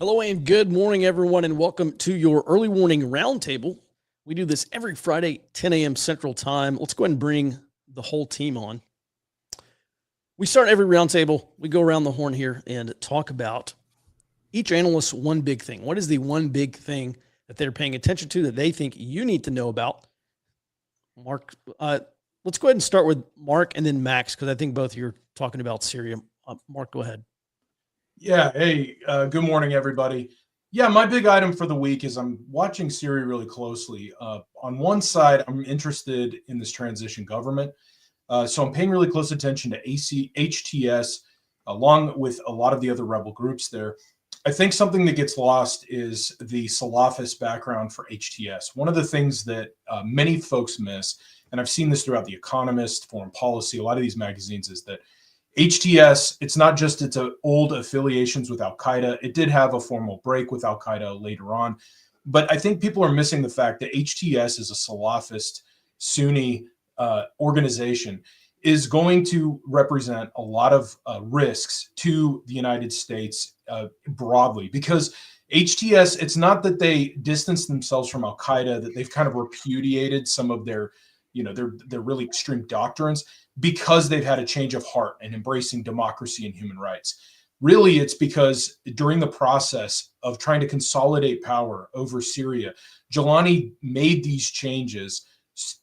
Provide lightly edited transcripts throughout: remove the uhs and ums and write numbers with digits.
Hello and good morning, everyone, and welcome to your early warning roundtable. We do this every Friday, 10 a.m. Central Time. Let's go ahead and bring the whole team on. We start every roundtable. We go around the horn here and talk about each analyst's one big thing. What is the one big thing that they're paying attention to that they think you need to know about? Mark, let's go ahead and start with Mark and then Max, because I think both of you are talking about Syria. Mark, go ahead. Yeah. Hey, good morning, everybody. Yeah, my big item for the week is I'm watching Syria really closely. On one side, I'm interested in this transition government. So I'm paying really close attention to HTS, along with a lot of the other rebel groups there. I think something that gets lost is the Salafist background for HTS. One of the things that many folks miss, and I've seen this throughout The Economist, Foreign Policy, a lot of these magazines, is that HTS, it's not just its old affiliations with Al-Qaeda. It did have a formal break with Al-Qaeda later on. But I think people are missing the fact that HTS is a Salafist Sunni organization, is going to represent a lot of risks to the United States broadly. Because HTS, it's not that they distanced themselves from Al-Qaeda, that they've kind of repudiated some of their really extreme doctrines, because they've had a change of heart and embracing democracy and human rights. Really, it's because during the process of trying to consolidate power over Syria, Jelani made these changes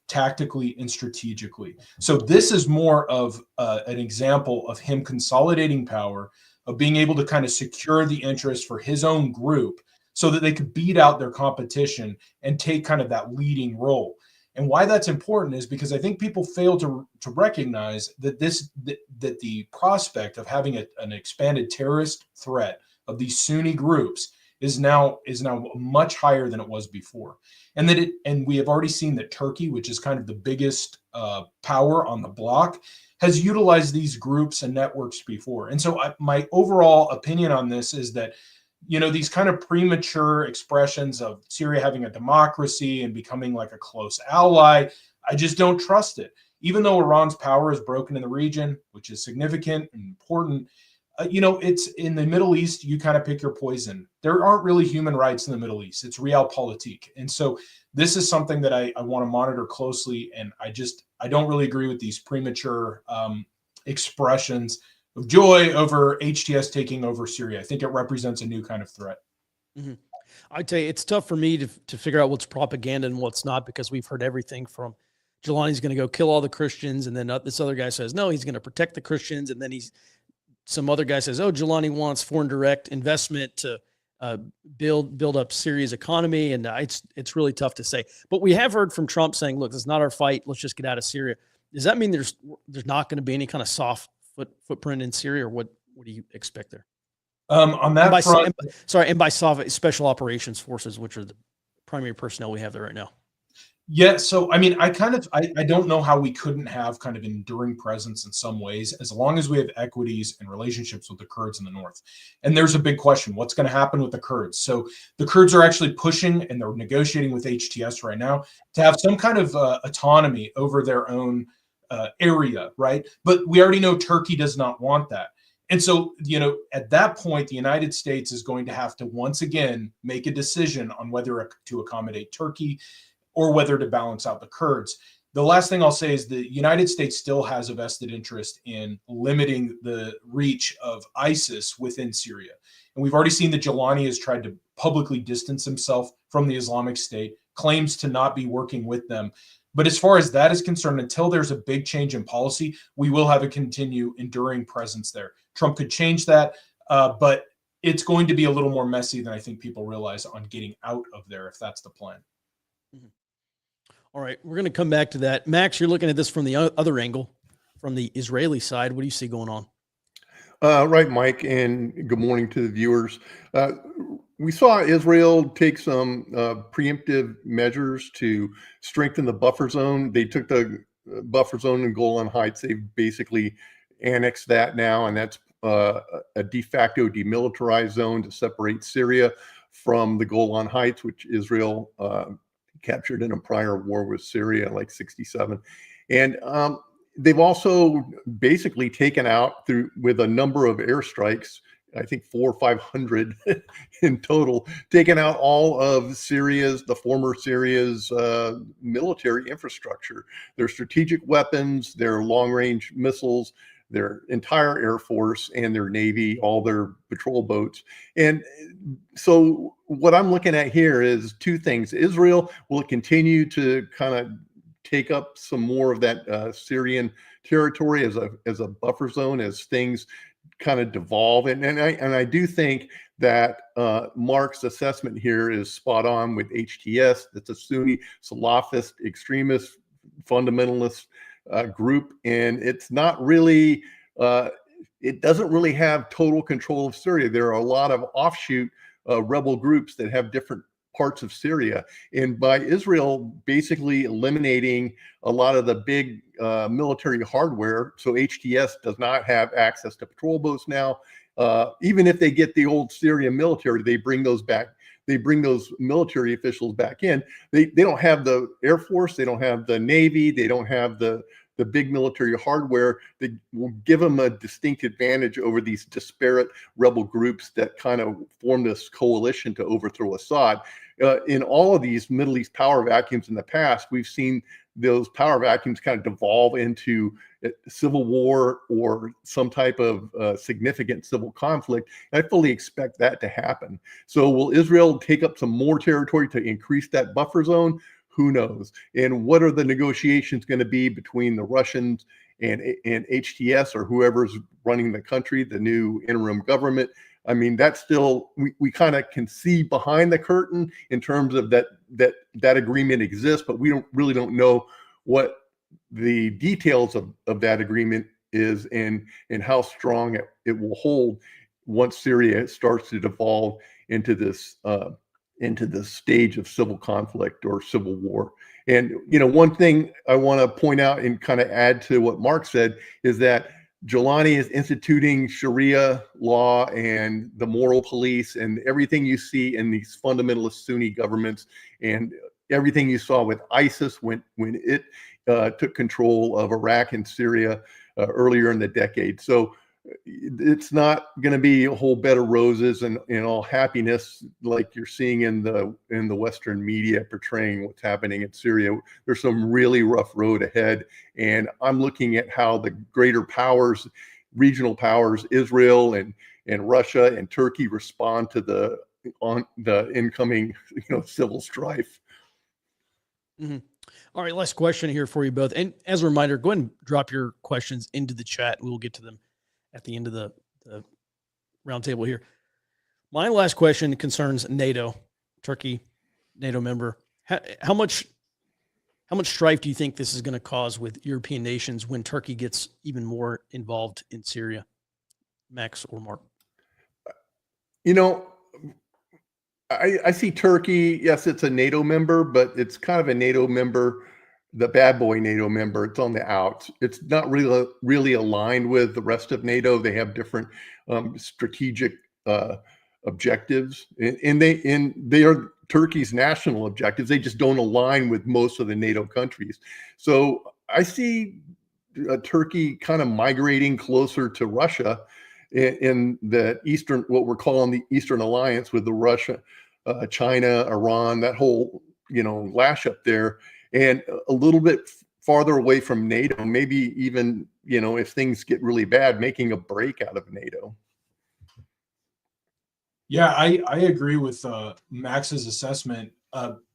tactically and strategically. So this is more of an example of him consolidating power, of being able to kind of secure the interest for his own group so that they could beat out their competition and take kind of that leading role. And why that's important is because I think people fail to recognize that that the prospect of having an expanded terrorist threat of these Sunni groups is now much higher than it was before. And we have already seen that Turkey, which is kind of the biggest power on the block, has utilized these groups and networks before. And so my overall opinion on this is that these kind of premature expressions of Syria having a democracy and becoming like a close ally, I just don't trust it. Even though Iran's power is broken in the region, which is significant and important, it's in the Middle East, you kind of pick your poison. There aren't really human rights in the Middle East. It's realpolitik. And so this is something that I want to monitor closely. And I don't really agree with these premature expressions of joy over HTS taking over Syria. I think it represents a new kind of threat. Mm-hmm. I'd tell you, it's tough for me to figure out what's propaganda and what's not, because we've heard everything from Jelani's going to go kill all the Christians, and then this other guy says, no, he's going to protect the Christians, and then some other guy says, oh, Jelani wants foreign direct investment to build up Syria's economy, and it's really tough to say. But we have heard from Trump saying, look, this is not our fight. Let's just get out of Syria. Does that mean there's not going to be any kind of soft footprint in Syria, or what do you expect there? On that front, and by soft special operations forces, which are the primary personnel we have there right now. Yeah, so I mean, I don't know how we couldn't have kind of enduring presence in some ways, as long as we have equities and relationships with the Kurds in the north. And there's a big question: what's going to happen with the Kurds? So the Kurds are actually pushing, and they're negotiating with HTS right now to have some kind of autonomy over their own area, right? But we already know Turkey does not want that. And so, at that point, the United States is going to have to once again make a decision on whether to accommodate Turkey or whether to balance out the Kurds. The last thing I'll say is the United States still has a vested interest in limiting the reach of ISIS within Syria. And we've already seen that Jelani has tried to publicly distance himself from the Islamic State, claims to not be working with them. But as far as that is concerned, until there's a big change in policy, we will have a continued enduring presence there. Trump could change that, but it's going to be a little more messy than I think people realize on getting out of there, if that's the plan. Mm-hmm. All right, we're going to come back to that. Max, you're looking at this from the other angle, from the Israeli side. What do you see going on? Right, Mike, and good morning to the viewers. We saw Israel take some preemptive measures to strengthen the buffer zone. They took the buffer zone in Golan Heights. They've basically annexed that now, and that's a de facto demilitarized zone to separate Syria from the Golan Heights, which Israel captured in a prior war with Syria, like 1967. And they've also basically taken out with a number of airstrikes I think 400 or 500 in total, taking out all of the former Syria's military infrastructure, their strategic weapons, their long-range missiles, their entire air force and their navy, all their patrol boats. And so what I'm looking at here is two things. Israel will continue to kind of take up some more of that Syrian territory as a buffer zone as things kind of devolve. And I do think that Mark's assessment here is spot on with HTS. That's a Sunni Salafist extremist fundamentalist group, and it's not really it doesn't really have total control of Syria. There are a lot of offshoot rebel groups that have different parts of Syria, and by Israel basically eliminating a lot of the big military hardware, so HTS does not have access to patrol boats now. Even if they get the old Syrian military, they bring those back. They bring those military officials back in. They don't have the Air Force. They don't have the Navy. They don't have the big military hardware that will give them a distinct advantage over these disparate rebel groups that kind of form this coalition to overthrow Assad. In all of these Middle East power vacuums in the past, we've seen those power vacuums kind of devolve into civil war or some type of significant civil conflict. And I fully expect that to happen. So will Israel take up some more territory to increase that buffer zone? Who knows? And what are the negotiations going to be between the Russians and HTS or whoever's running the country, the new interim government? I mean, that's still, we kind of can see behind the curtain in terms of that agreement exists, but we don't know what the details of that agreement is and how strong it will hold once Syria starts to devolve into this stage of civil conflict or civil war. And, one thing I want to point out and kind of add to what Mark said is that Jelani is instituting Sharia law and the moral police and everything you see in these fundamentalist Sunni governments and everything you saw with ISIS when it took control of Iraq and Syria earlier in the decade. So it's not going to be a whole bed of roses and all happiness like you're seeing in the Western media portraying what's happening in Syria. There's some really rough road ahead, and I'm looking at how the greater powers, regional powers, Israel and Russia and Turkey respond to the incoming civil strife. Mm-hmm. All right, last question here for you both. And as a reminder, go ahead and drop your questions into the chat. We'll get to them at the end of the roundtable here. My last question concerns NATO, Turkey, NATO member. How much strife do you think this is going to cause with European nations when Turkey gets even more involved in Syria? Max or Mark? I see Turkey, yes, it's a NATO member, but it's kind of a NATO member, the bad boy NATO member. It's on the outs. It's not really aligned with the rest of NATO. They have different strategic objectives, and they are Turkey's national objectives. They just don't align with most of the NATO countries. So I see Turkey kind of migrating closer to Russia in the Eastern, what we're calling the Eastern Alliance with the Russia, China, Iran, that whole, lash up there, and a little bit farther away from NATO, maybe even, if things get really bad, making a break out of NATO. Yeah, I agree with Max's assessment.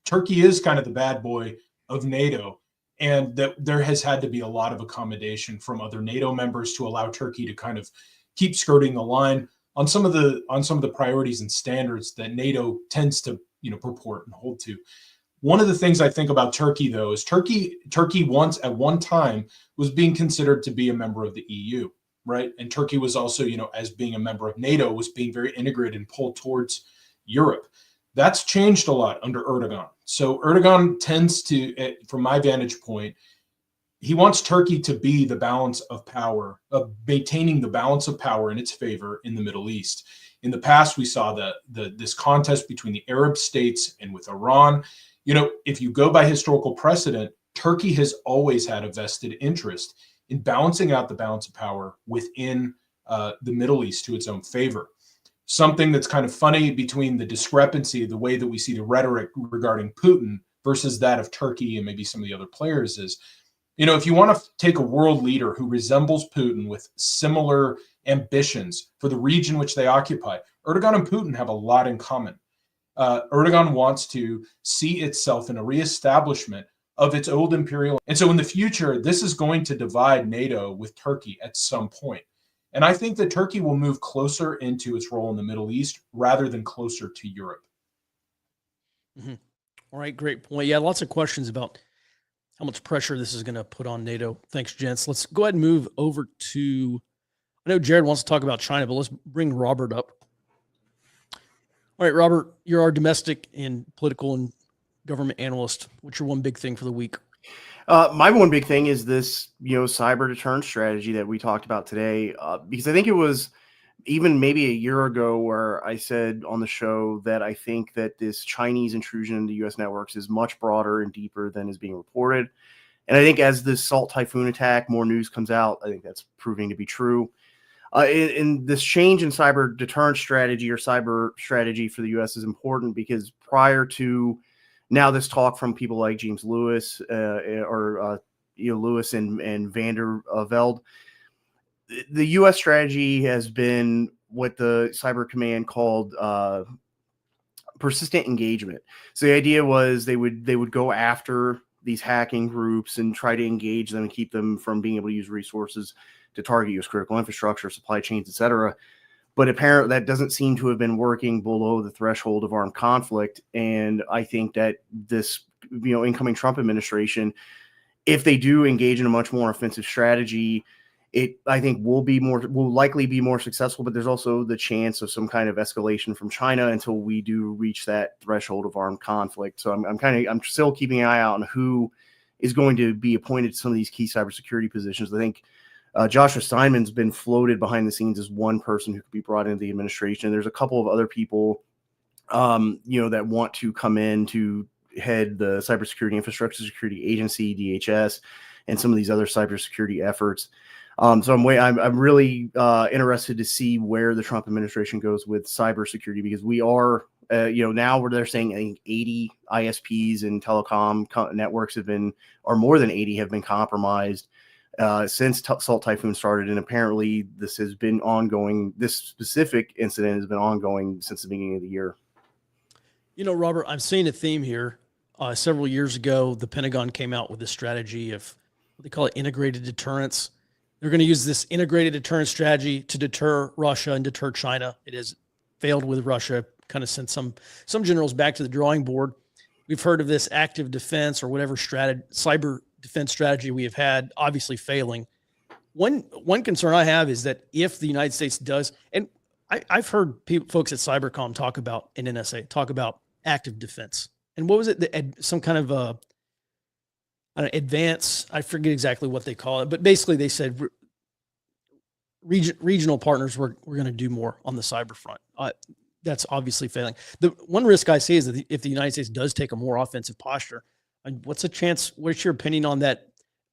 Turkey is kind of the bad boy of NATO, and that there has had to be a lot of accommodation from other NATO members to allow Turkey to kind of keep skirting the line on some of the priorities and standards that NATO tends to purport and hold to. One of the things I think about Turkey, though, is Turkey once at one time was being considered to be a member of the EU, right? And Turkey was also, as being a member of NATO, was being very integrated and pulled towards Europe. That's changed a lot under Erdogan. So Erdogan tends to, from my vantage point, he wants Turkey to be the balance of power, of maintaining the balance of power in its favor in the Middle East. In the past, we saw this contest between the Arab states and with Iran. If you go by historical precedent, Turkey has always had a vested interest in balancing out the balance of power within the Middle East to its own favor. something that's kind of funny between the discrepancy, the way that we see the rhetoric regarding Putin versus that of Turkey and maybe some of the other players is, if you want to take a world leader who resembles Putin with similar ambitions for the region which they occupy, Erdogan and Putin have a lot in common. Erdogan wants to see itself in a reestablishment of its old imperial. And so in the future, this is going to divide NATO with Turkey at some point. And I think that Turkey will move closer into its role in the Middle East rather than closer to Europe. Mm-hmm. All right, great point. Yeah, lots of questions about how much pressure this is going to put on NATO. Thanks, gents. Let's go ahead and move over to, I know Jared wants to talk about China, but let's bring Robert up. All right, Robert, you're our domestic and political and government analyst. What's your one big thing for the week? My one big thing is this, cyber deterrence strategy that we talked about today, because I think it was even maybe a year ago where I said on the show that I think that this Chinese intrusion into U.S. networks is much broader and deeper than is being reported. And I think as this Salt Typhoon attack, more news comes out. I think that's proving to be true. In this change in cyber deterrence strategy or cyber strategy for the U.S. is important because prior to now this talk from people like James Lewis Lewis and Vander Velde, the U.S. strategy has been what the Cyber Command called persistent engagement. So the idea was they would go after these hacking groups and try to engage them and keep them from being able to use resources to target U.S. critical infrastructure, supply chains, et cetera. But apparently that doesn't seem to have been working below the threshold of armed conflict. And I think that this, incoming Trump administration, if they do engage in a much more offensive strategy, I think will likely be more successful, but there's also the chance of some kind of escalation from China until we do reach that threshold of armed conflict. So I'm still keeping an eye out on who is going to be appointed to some of these key cybersecurity positions. I think Joshua Steinman's been floated behind the scenes as one person who could be brought into the administration. There's a couple of other people, that want to come in to head the Cybersecurity Infrastructure Security Agency, DHS, and some of these other cybersecurity efforts. So I'm really interested to see where the Trump administration goes with cybersecurity, because we are, now where they're saying I think 80 ISPs and telecom networks or more than 80 have been compromised since Salt Typhoon started. And apparently this has been ongoing. This specific incident has been ongoing since the beginning of the year. Robert, I'm seeing a theme here. Several years ago, the Pentagon came out with this strategy of what they call it integrated deterrence. They're going to use this integrated deterrence strategy to deter Russia and deter China. It has failed with Russia, kind of sent some generals back to the drawing board. We've heard of this active defense or whatever cyber defense strategy we have had, obviously failing. One concern I have is that if the United States does, and I've heard folks at Cybercom talk about, and NSA talk about active defense. And what was it? Some kind of advance, I forget exactly what they call it, but basically they said regional partners were going to do more on the cyber front. That's obviously failing. The one risk I see is that if the United States does take a more offensive posture, what's your opinion on that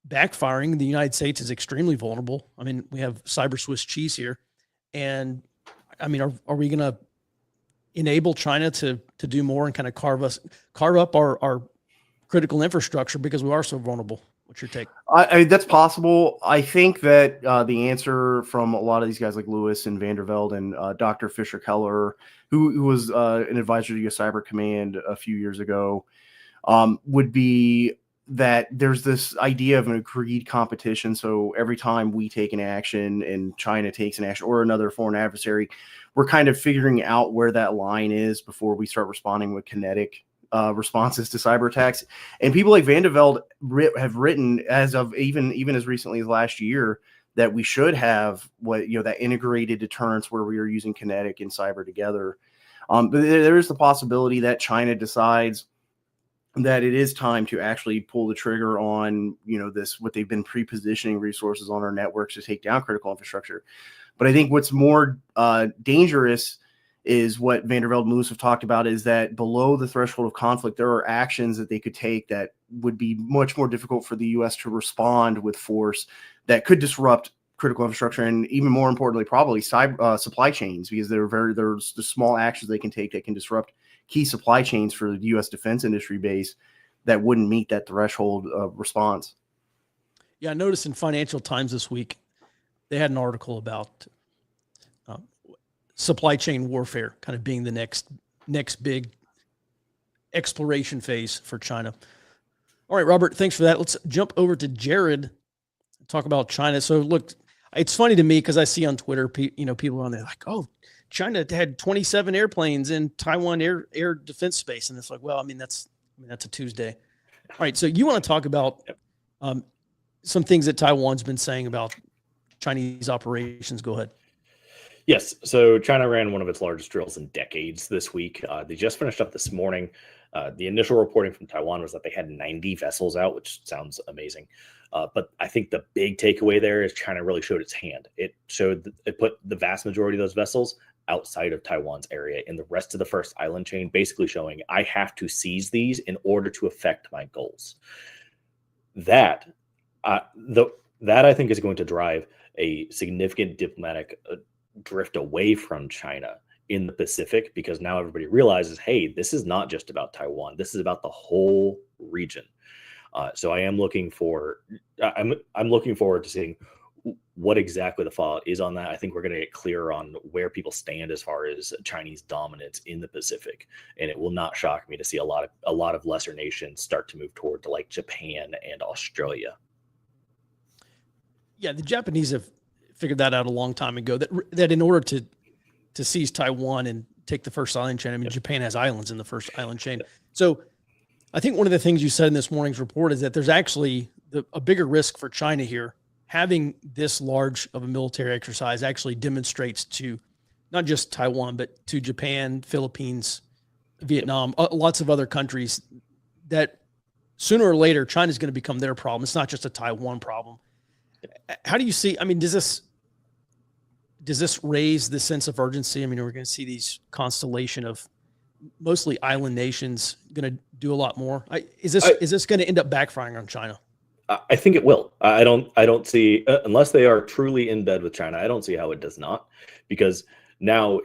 backfiring? The United States is extremely vulnerable. I mean, we have cyber Swiss cheese here. And I mean, are we going to enable China to do more and kind of carve up our critical infrastructure because we are so vulnerable? What's your take? That's possible. I think that the answer from a lot of these guys like Lewis and Vander Velde and Dr. Fisher Keller, who was an advisor to U.S. Cyber Command a few years ago, would be that there's this idea of an agreed competition. So every time we take an action and China takes an action or another foreign adversary, we're kind of figuring out where that line is before we start responding with kinetic responses to cyber attacks. And people like Vander Velde have written as of even as recently as last year that we should have that integrated deterrence where we are using kinetic and cyber together. But there is the possibility that China decides that it is time to actually pull the trigger on, what they've been pre-positioning resources on our networks to take down critical infrastructure. But I think what's more dangerous is what Vander Velde and Lewis have talked about, is that below the threshold of conflict, there are actions that they could take that would be much more difficult for the U.S. to respond with force that could disrupt critical infrastructure, and even more importantly, probably supply chains, because there's the small actions they can take that can disrupt key supply chains for the U.S. defense industry base that wouldn't meet that threshold of response. Yeah, I noticed in Financial Times this week, they had an article about supply chain warfare kind of being the next big exploration phase for China. All right, Robert, thanks for that. Let's jump over to Jared, talk about China. So look, it's funny to me because I see on Twitter, people on there like, oh, China had 27 airplanes in Taiwan air defense space. And it's like, well, that's a Tuesday. All right. So you want to talk about some things that Taiwan's been saying about Chinese operations. Go ahead. Yes. So China ran one of its largest drills in decades this week. They just finished up this morning. The initial reporting from Taiwan was that they had 90 vessels out, which sounds amazing. But I think the big takeaway there is China really showed its hand. It put the vast majority of those vessels outside of Taiwan's area in the rest of the first island chain, basically showing I have to seize these in order to affect my goals. That I think is going to drive a significant diplomatic drift away from China in the Pacific, because now everybody realizes, hey, this is not just about Taiwan. This is about the whole region. So I am looking for, I'm looking forward to seeing what exactly the fallout is on that. I think we're going to get clearer on where people stand as far as Chinese dominance in the Pacific, and it will not shock me to see a lot of lesser nations start to move toward to like Japan and Australia. Yeah, the Japanese have figured that out a long time ago. That in order to seize Taiwan and take the first island chain, Japan has islands in the first island chain. So I think one of the things you said in this morning's report is that there's actually a bigger risk for China here. Having this large of a military exercise actually demonstrates to not just Taiwan, but to Japan, Philippines, Vietnam, lots of other countries that sooner or later, China's going to become their problem. It's not just a Taiwan problem. How do you see, does this raise the sense of urgency? We're going to see these constellation of mostly island nations going to do a lot more. Is this going to end up backfiring on China? I think it will. I don't see, unless they are truly in bed with China, I don't see how it does not, because now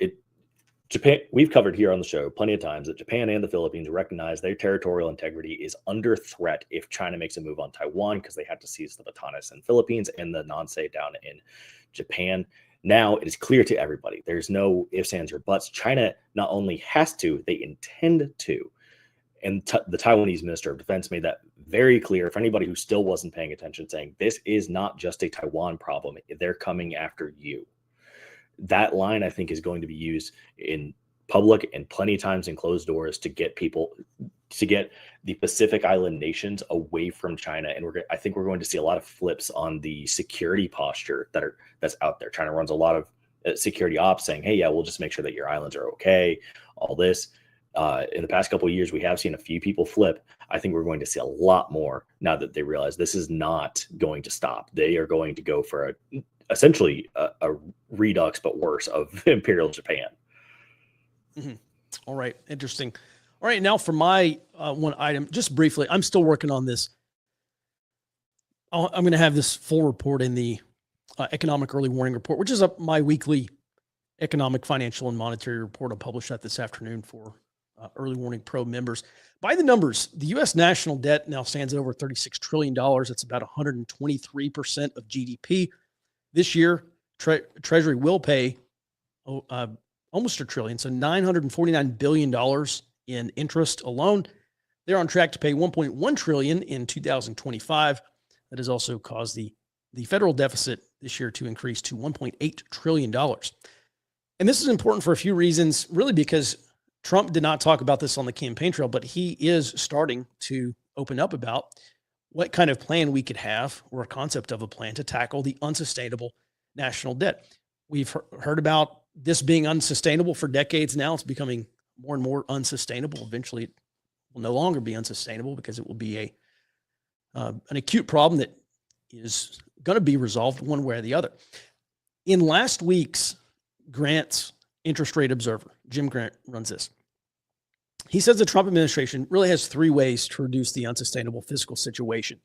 Japan, we've covered here on the show plenty of times that Japan and the Philippines recognize their territorial integrity is under threat if China makes a move on Taiwan, because they have to seize the Batanes in Philippines and the Nansei down in Japan. Now it is clear to everybody. There's no ifs, ands, or buts. China not only has to, they intend to. And the Taiwanese Minister of Defense made that very clear for anybody who still wasn't paying attention, saying this is not just a Taiwan problem. They're coming after you. That line, I think, is going to be used in public and plenty of times in closed doors to get the Pacific Island nations away from China. And I think we're going to see a lot of flips on the security posture that's out there. China runs a lot of security ops saying, hey, yeah, we'll just make sure that your islands are okay, all this. In the past couple of years, we have seen a few people flip. I think we're going to see a lot more now that they realize this is not going to stop. They are going to go for essentially a redux, but worse, of Imperial Japan. Mm-hmm. All right. Interesting. All right. Now for my one item, just briefly, I'm still working on this. I'm going to have this full report in the Economic Early Warning Report, which is my weekly economic, financial, and monetary report. I'll publish that this afternoon for Early Warning Pro members. By the numbers, the U.S. national debt now stands at over $36 trillion. It's about 123% of GDP. This year, Treasury will pay almost $1 trillion, so $949 billion in interest alone. They're on track to pay $1.1 trillion in 2025. That has also caused the federal deficit this year to increase to $1.8 trillion. And this is important for a few reasons, really, because Trump did not talk about this on the campaign trail, but he is starting to open up about what kind of plan we could have, or a concept of a plan to tackle the unsustainable national debt. We've heard about this being unsustainable for decades now. It's becoming more and more unsustainable. Eventually, it will no longer be unsustainable because it will be an acute problem that is going to be resolved one way or the other. In last week's Grant's Interest Rate Observer, Jim Grant runs this. He says the Trump administration really has three ways to reduce the unsustainable fiscal situation,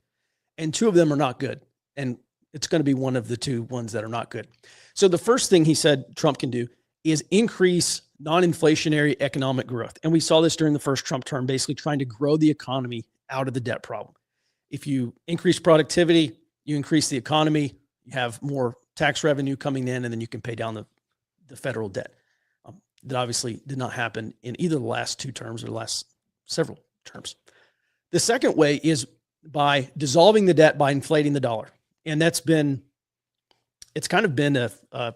and two of them are not good. And it's going to be one of the two ones that are not good. So the first thing he said Trump can do is increase non-inflationary economic growth. And we saw this during the first Trump term, basically trying to grow the economy out of the debt problem. If you increase productivity, you increase the economy, you have more tax revenue coming in, and then you can pay down the federal debt. That obviously did not happen in either the last two terms or the last several terms. The second way is by dissolving the debt by inflating the dollar. And it's kind of been an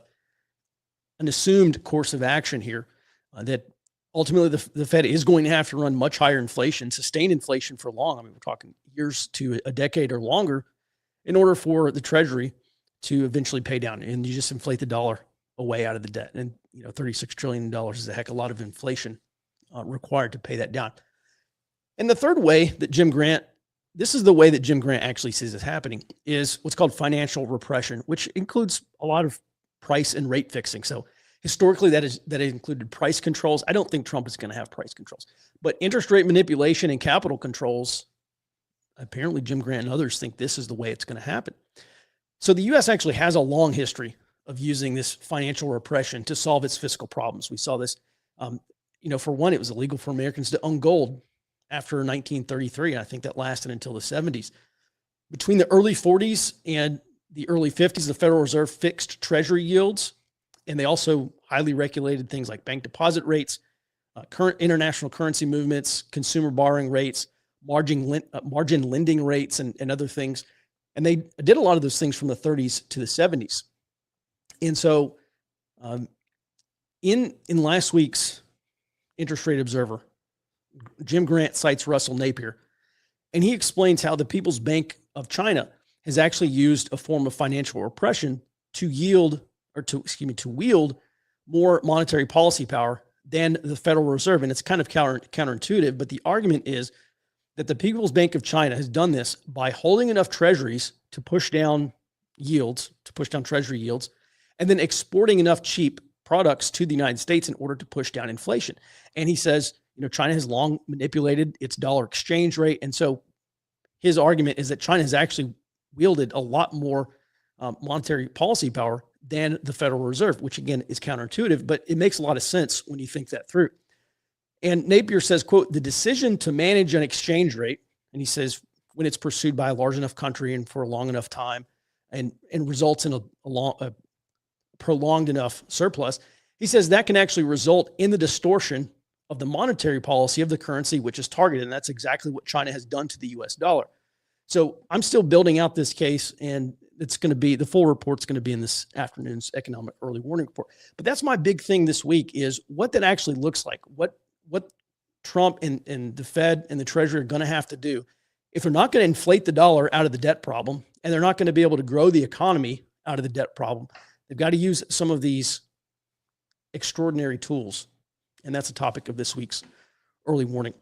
assumed course of action here that ultimately the Fed is going to have to run much higher inflation, sustained inflation for long. I mean, we're talking years to a decade or longer in order for the Treasury to eventually pay down. And you just inflate the dollar away out of the debt. And, $36 trillion is a heck of a lot of inflation required to pay that down. And the third way that Jim Grant actually sees it happening is what's called financial repression, which includes a lot of price and rate fixing. So historically, that included price controls. I don't think Trump is going to have price controls, but interest rate manipulation and capital controls, apparently Jim Grant and others think this is the way it's going to happen. So the U.S. actually has a long history of using this financial repression to solve its fiscal problems. We saw this, for one, it was illegal for Americans to own gold after 1933. And I think that lasted until the 70s. Between the early 40s and the early 50s, the Federal Reserve fixed Treasury yields, and they also highly regulated things like bank deposit rates, current international currency movements, consumer borrowing rates, margin lending rates, and other things. And they did a lot of those things from the 30s to the 70s. And so in last week's Interest Rate Observer, Jim Grant cites Russell Napier, and he explains how the People's Bank of China has actually used a form of financial repression to wield more monetary policy power than the Federal Reserve. And it's kind of counterintuitive, but the argument is that the People's Bank of China has done this by holding enough treasuries to push down treasury yields, and then exporting enough cheap products to the United States in order to push down inflation. And he says, China has long manipulated its dollar exchange rate. And so his argument is that China has actually wielded a lot more monetary policy power than the Federal Reserve, which again is counterintuitive, but it makes a lot of sense when you think that through. And Napier says, quote, the decision to manage an exchange rate, and he says, when it's pursued by a large enough country and for a long enough time and results in a prolonged enough surplus, he says that can actually result in the distortion of the monetary policy of the currency, which is targeted. And that's exactly what China has done to the US dollar. So I'm still building out this case, and the full report's going to be in this afternoon's economic early warning report. But that's my big thing this week is what that actually looks like, what Trump and the Fed and the Treasury are going to have to do if they're not going to inflate the dollar out of the debt problem, and they're not going to be able to grow the economy out of the debt problem. They've got to use some of these extraordinary tools. And that's the topic of this week's early warning.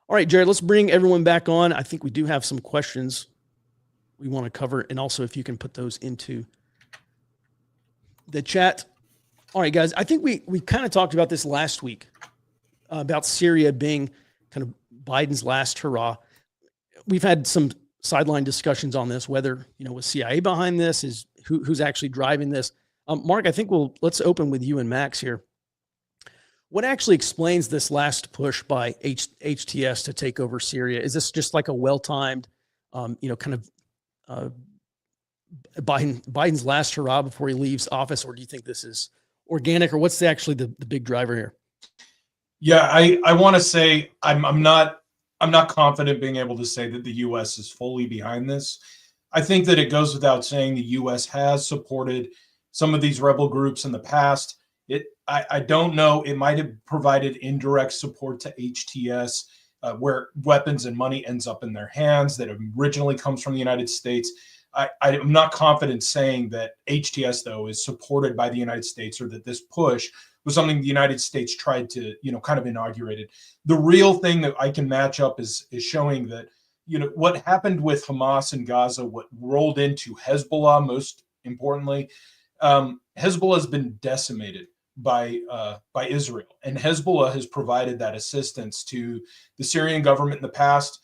All right, Jared, let's bring everyone back on. I think we do have some questions we want to cover. And also if you can put those into the chat. All right, guys, I think we kind of talked about this last week about Syria being kind of Biden's last hurrah. We've had some sideline discussions on this, whether, was CIA behind this, is who's actually driving this. Mark, I think let's open with you and Max here. What actually explains this last push by HTS to take over Syria? Is this just like a well-timed, Biden's last hurrah before he leaves office, or do you think this is organic, or what's actually the big driver here? Yeah, I want to say I'm not confident being able to say that the U.S. is fully behind this. I think that it goes without saying the U.S. has supported some of these rebel groups in the past. I don't know. It might have provided indirect support to HTS, where weapons and money ends up in their hands that originally comes from the United States. I'm not confident saying that HTS, though, is supported by the United States, or that this push was something the United States tried to, kind of inaugurated. The real thing that I can match up is showing that, what happened with Hamas in Gaza, what rolled into Hezbollah, most importantly, Hezbollah has been decimated by Israel, and Hezbollah has provided that assistance to the Syrian government in the past.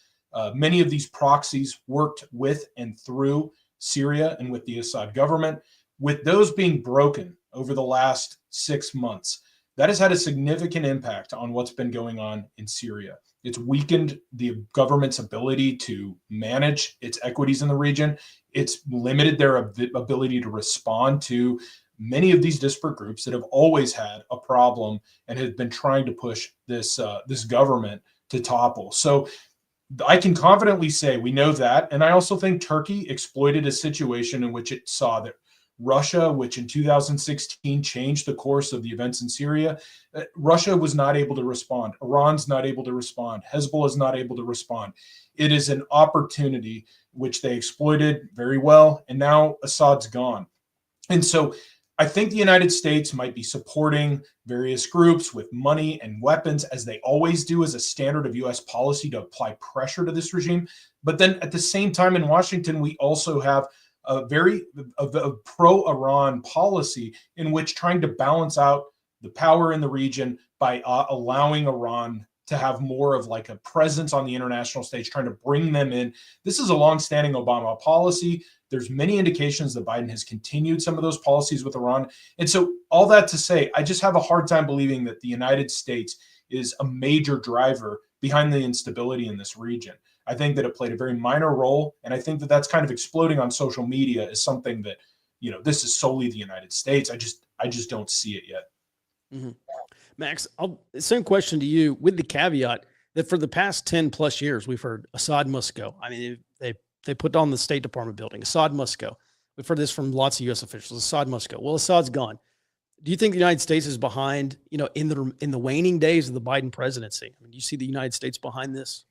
Many of these proxies worked with and through Syria and with the Assad government. With those being broken over the last 6 months, that has had a significant impact on what's been going on in Syria. It's weakened the government's ability to manage its equities in the region. It's limited their ability to respond to many of these disparate groups that have always had a problem and have been trying to push this government to topple. So I can confidently say we know that. And I also think Turkey exploited a situation in which it saw that Russia, which in 2016 changed the course of the events in Syria, Russia was not able to respond. Iran's not able to respond. Hezbollah is not able to respond. It is an opportunity which they exploited very well. And now Assad's gone. And so I think the United States might be supporting various groups with money and weapons, as they always do, as a standard of U.S. policy to apply pressure to this regime. But then at the same time in Washington, we also have a very pro-Iran policy in which trying to balance out the power in the region by allowing Iran to have more of like a presence on the international stage, trying to bring them in. This is a longstanding Obama policy. There's many indications that Biden has continued some of those policies with Iran. And so all that to say, I just have a hard time believing that the United States is a major driver behind the instability in this region. I think that it played a very minor role. And I think that that's kind of exploding on social media as something that, this is solely the United States. I just don't see it yet. Mm-hmm. Max, same question to you, with the caveat that for the past 10 plus years, we've heard Assad must go. I mean, they put on the State Department building, Assad must go. We've heard this from lots of U.S. officials. Assad must go. Well, Assad's gone. Do you think the United States is behind, in the waning days of the Biden presidency? I mean, do you see the United States behind this?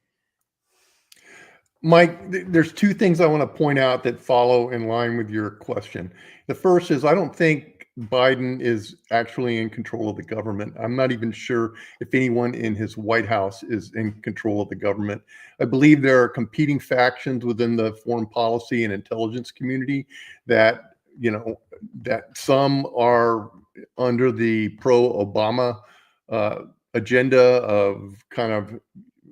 Mike, there's two things I want to point out that follow in line with your question. The first is I don't think Biden is actually in control of the government. I'm not even sure if anyone in his White House is in control of the government. I believe there are competing factions within the foreign policy and intelligence community that, that some are under the pro-Obama agenda of kind of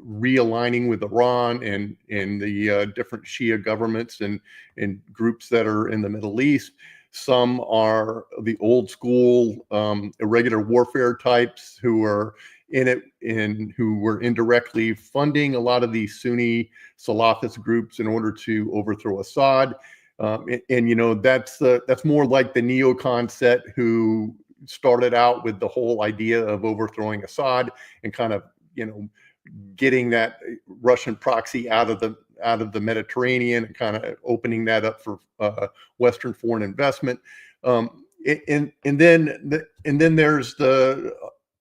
realigning with Iran and the different Shia governments and groups that are in the Middle East. Some are the old school irregular warfare types who are in it and who were indirectly funding a lot of these Sunni Salafist groups in order to overthrow Assad. That's more like the neocon set who started out with the whole idea of overthrowing Assad and kind of, getting that Russian proxy out of the Mediterranean and kind of opening that up for Western foreign investment. And then there's the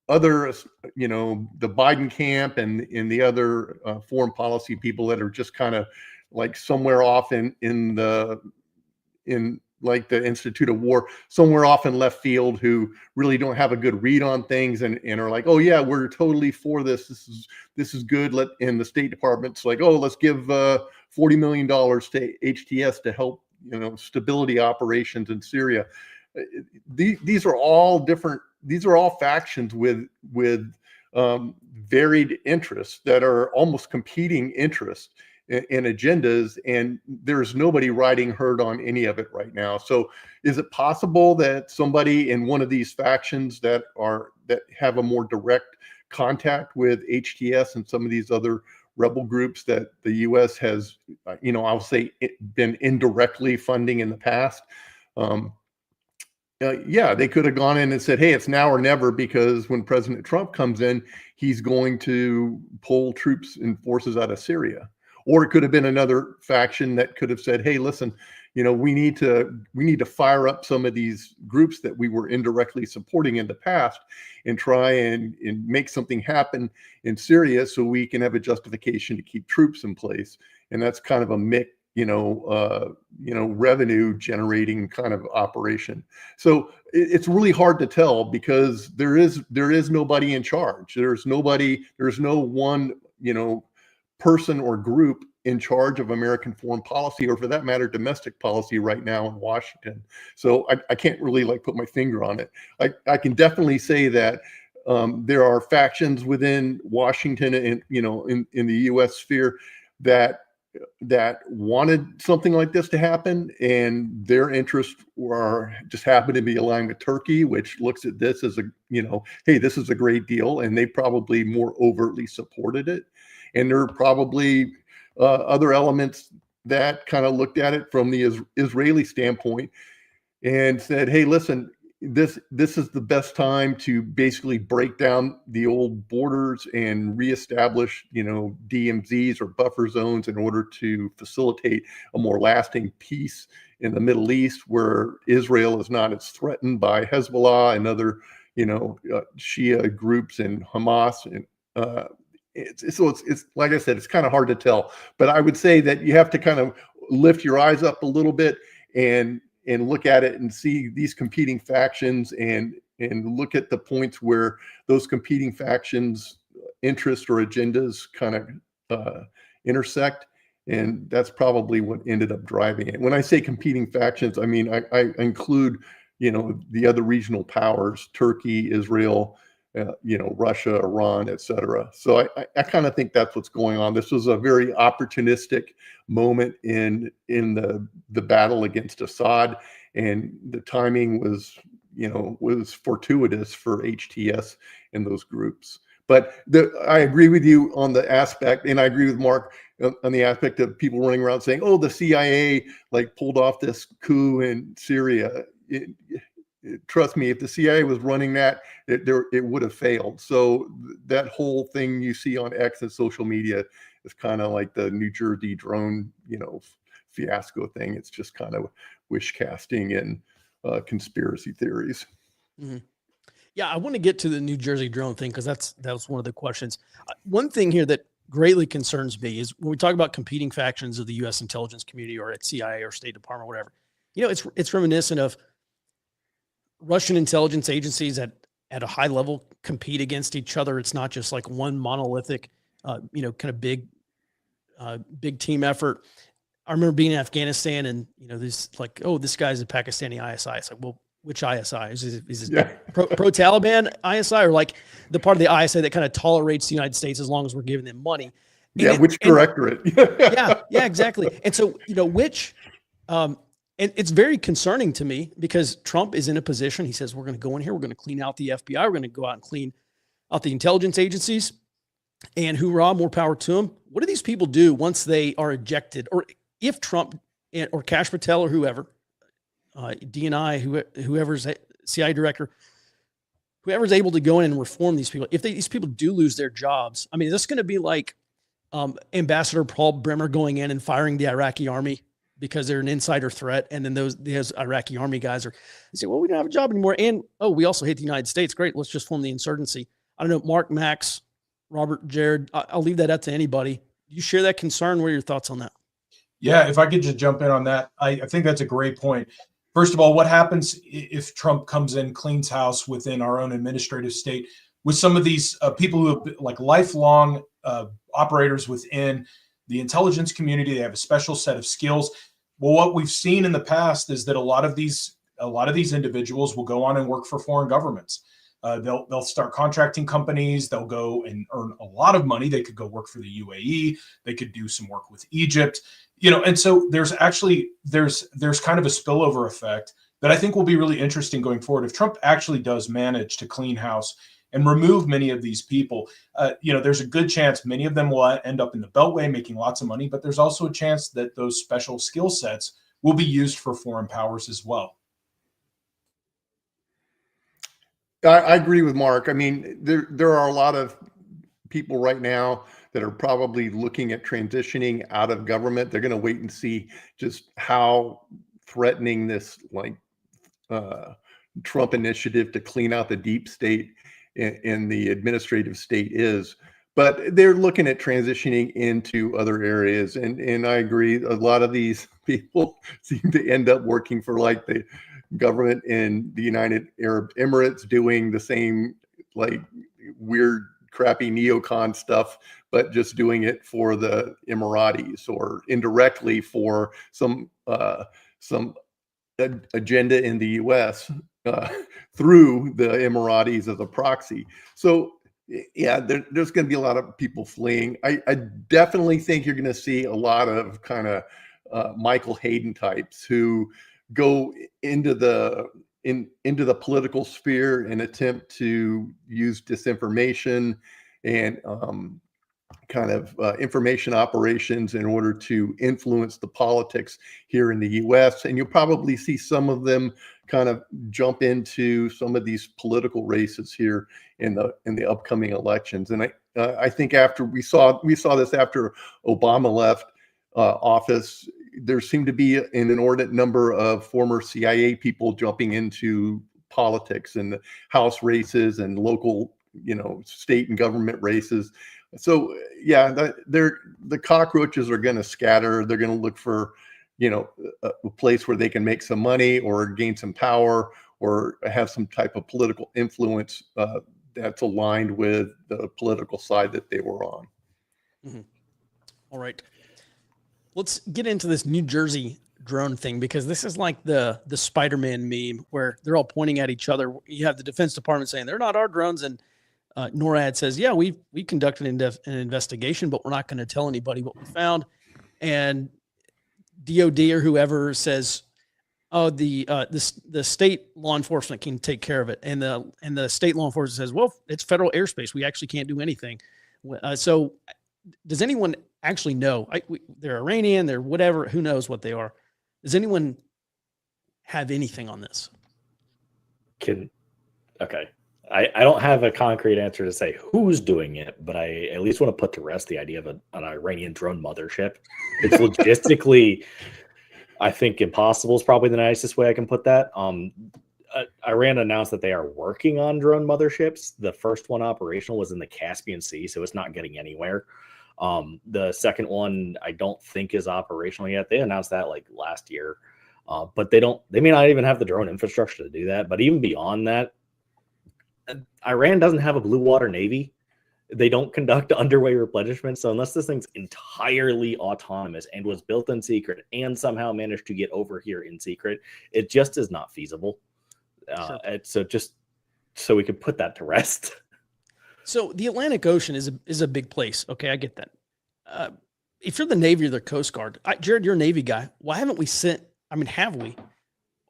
other, the Biden camp and the other foreign policy people that are just kind of like somewhere off in like the Institute of War, somewhere off in left field, who really don't have a good read on things and are like, oh yeah, we're totally for this. This is good. In the State Department's like, oh, let's give $40 million to HTS to help, stability operations in Syria. These are all different. These are all factions with varied interests that are almost competing interests and agendas, and there's nobody riding herd on any of it right now. So is it possible that somebody in one of these factions that have a more direct contact with HTS and some of these other rebel groups that the U.S. has, I'll say been indirectly funding in the past? Yeah, they could have gone in and said, hey, it's now or never, because when President Trump comes in, he's going to pull troops and forces out of Syria. Or it could have been another faction that could have said, hey, listen, we need to fire up some of these groups that we were indirectly supporting in the past and try and make something happen in Syria so we can have a justification to keep troops in place. And that's kind of a mix, revenue generating kind of operation. So it's really hard to tell because there is nobody in charge. There's no one, person or group in charge of American foreign policy, or for that matter, domestic policy right now in Washington. So I can't really put my finger on it. I can definitely say that there are factions within Washington and, in the U.S. sphere that that wanted something like this to happen, and their interests were just happened to be aligned with Turkey, which looks at this as a, hey, this is a great deal, and they probably more overtly supported it. And there are probably other elements that kind of looked at it from the Israeli standpoint and said, hey, listen, this is the best time to basically break down the old borders and reestablish, DMZs or buffer zones in order to facilitate a more lasting peace in the Middle East, where Israel is not as threatened by Hezbollah and other, Shia groups and Hamas. And it's like I said, it's kind of hard to tell. But I would say that you have to kind of lift your eyes up a little bit and look at it and see these competing factions and look at the points where those competing factions' interests or agendas kind of intersect. And that's probably what ended up driving it. When I say competing factions, I mean, I include, the other regional powers, Turkey, Israel, Russia, Iran, etc. So I kind of think that's what's going on. This was a very opportunistic moment in the battle against Assad, and the timing was fortuitous for HTS and those groups. But I agree with you on the aspect, and I agree with Mark on the aspect of people running around saying, "Oh, the CIA pulled off this coup in Syria." Trust me, if the CIA was running that, it would have failed. So that whole thing you see on X and social media is kind of like the New Jersey drone, fiasco thing. It's just kind of wish casting and conspiracy theories. Mm-hmm. Yeah, I want to get to the New Jersey drone thing because that was one of the questions. One thing here that greatly concerns me is when we talk about competing factions of the U.S. intelligence community or at CIA or State Department, or whatever. It's reminiscent of Russian intelligence agencies at a high level compete against each other. It's not just like one monolithic, kind of big team effort. I remember being in Afghanistan and, this like, oh, this guy's a Pakistani ISI. It's like, well, which ISI? Is it pro-Taliban ISI or like the part of the ISI that kind of tolerates the United States as long as we're giving them money? Which directorate? Yeah, exactly. And so, and it's very concerning to me because Trump is in a position, he says, we're going to go in here, we're going to clean out the FBI, we're going to go out and clean out the intelligence agencies, and hoorah, more power to them. What do these people do once they are ejected? Or if Trump or Kash Patel or whoever, DNI, whoever's CIA director, whoever's able to go in and reform these people, if these people do lose their jobs, I mean, is this going to be like Ambassador Paul Bremer going in and firing the Iraqi army because they're an insider threat, and then those Iraqi army guys they say, well, we don't have a job anymore, and we also hate the United States. Great, let's just form the insurgency. I don't know, Mark, Max, Robert, Jared, I'll leave that up to anybody. Do you share that concern? What are your thoughts on that? Yeah, if I could just jump in on that, I think that's a great point. First of all, what happens if Trump comes in, cleans house within our own administrative state with some of these people who have been, like lifelong operators within the intelligence community? They have a special set of skills. Well, what we've seen in the past is that a lot of these individuals will go on and work for foreign governments. They'll start contracting companies. They'll go and earn a lot of money. They could go work for the UAE. They could do some work with Egypt. And so there's kind of a spillover effect that I think will be really interesting going forward. If Trump actually does manage to clean house and remove many of these people, there's a good chance many of them will end up in the Beltway making lots of money, but there's also a chance that those special skill sets will be used for foreign powers as well. I agree with Mark. I mean, there are a lot of people right now that are probably looking at transitioning out of government. They're going to wait and see just how threatening this Trump initiative to clean out the deep state in the administrative state is. But they're looking at transitioning into other areas. And I agree, a lot of these people seem to end up working for like the government in the United Arab Emirates, doing the same like weird, crappy neocon stuff, but just doing it for the Emiratis or indirectly for some agenda in the U.S. Through the Emiratis as a proxy. So Yeah, there's going to be a lot of people fleeing. I definitely think you're going to see a lot of kind of Michael Hayden types who go into into the political sphere and attempt to use disinformation and kind of information operations in order to influence the politics here in the U.S. And you'll probably see some of them kind of jump into some of these political races here in the upcoming elections. And I think after we saw this after Obama left office, there seemed to be an inordinate number of former CIA people jumping into politics and the House races and local, state and government races. So yeah, the cockroaches are going to scatter. They're going to look for, a place where they can make some money or gain some power or have some type of political influence that's aligned with the political side that they were on. Mm-hmm. All right, let's get into this New Jersey drone thing, because this is like the Spider-Man meme where they're all pointing at each other. You have the Defense Department saying they're not our drones, and NORAD says, yeah, we conducted an investigation, but we're not going to tell anybody what we found. And DOD or whoever says, oh, the state law enforcement can take care of it. And the state law enforcement says, well, it's federal airspace. We actually can't do anything. So does anyone actually know? They're Iranian, they're whatever, who knows what they are. Does anyone have anything on this? Okay. I don't have a concrete answer to say who's doing it, but I at least want to put to rest the idea of an Iranian drone mothership. It's logistically, I think, impossible is probably the nicest way I can put that. Iran announced that they are working on drone motherships. The first one operational was in the Caspian Sea, so it's not getting anywhere. The second one I don't think is operational yet. They announced that like last year, but they may not even have the drone infrastructure to do that. But even beyond that, Iran doesn't have a blue water navy. They don't conduct underway replenishment. So unless this thing's entirely autonomous and was built in secret and somehow managed to get over here in secret, it just is not feasible. Sure. So just so we could put that to rest. So the Atlantic Ocean is a big place. Okay, I get that. If you're the Navy or the Coast Guard, Jared, you're a Navy guy. Why haven't we sent? I mean, have we?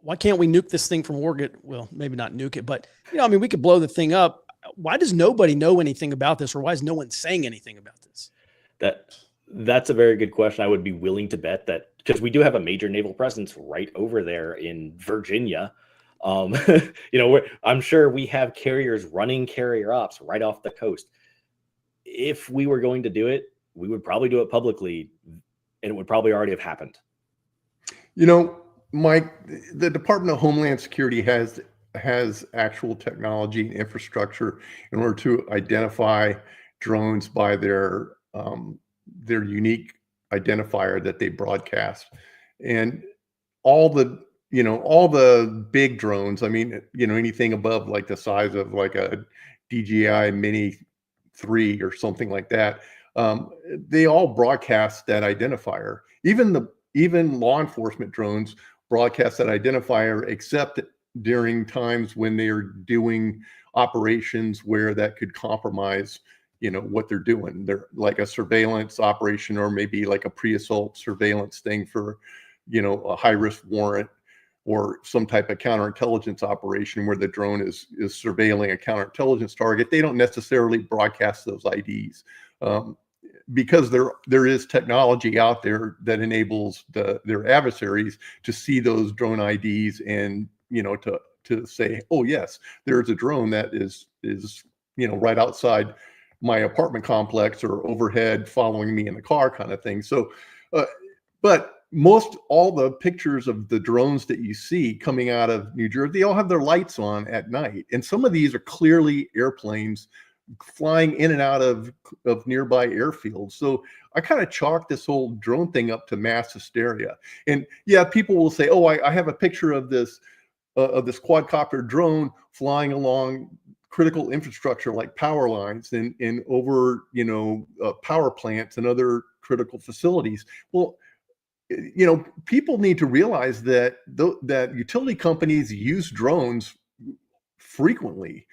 Why can't we nuke this thing from orbit? Well, maybe not nuke it, but we could blow the thing up. Why does nobody know anything about this, or why is no one saying anything about this? That's a very good question. I would be willing to bet that, because we do have a major naval presence right over there in Virginia. I'm sure we have carriers running carrier ops right off the coast. If we were going to do it, we would probably do it publicly, and it would probably already have happened. Mike, the Department of Homeland Security has actual technology and infrastructure in order to identify drones by their unique identifier that they broadcast. And all the big drones, I mean, anything above like the size of like a DJI Mini 3 or something like that, they all broadcast that identifier. Even law enforcement drones broadcast that identifier, except during times when they're doing operations where that could compromise, what they're doing. They're like a surveillance operation, or maybe like a pre-assault surveillance thing for, a high-risk warrant, or some type of counterintelligence operation where the drone is surveilling a counterintelligence target. They don't necessarily broadcast those IDs. Because there is technology out there that enables their adversaries to see those drone IDs and to say, oh yes, there's a drone that is right outside my apartment complex or overhead following me in the car, kind of thing. So, but most all the pictures of the drones that you see coming out of New Jersey, they all have their lights on at night, and some of these are clearly airplanes flying in and out of nearby airfields. So I kind of chalk this whole drone thing up to mass hysteria. And yeah, people will say, oh, I have a picture of this quadcopter drone flying along critical infrastructure like power lines and over power plants and other critical facilities. Well, people need to realize that that utility companies use drones frequently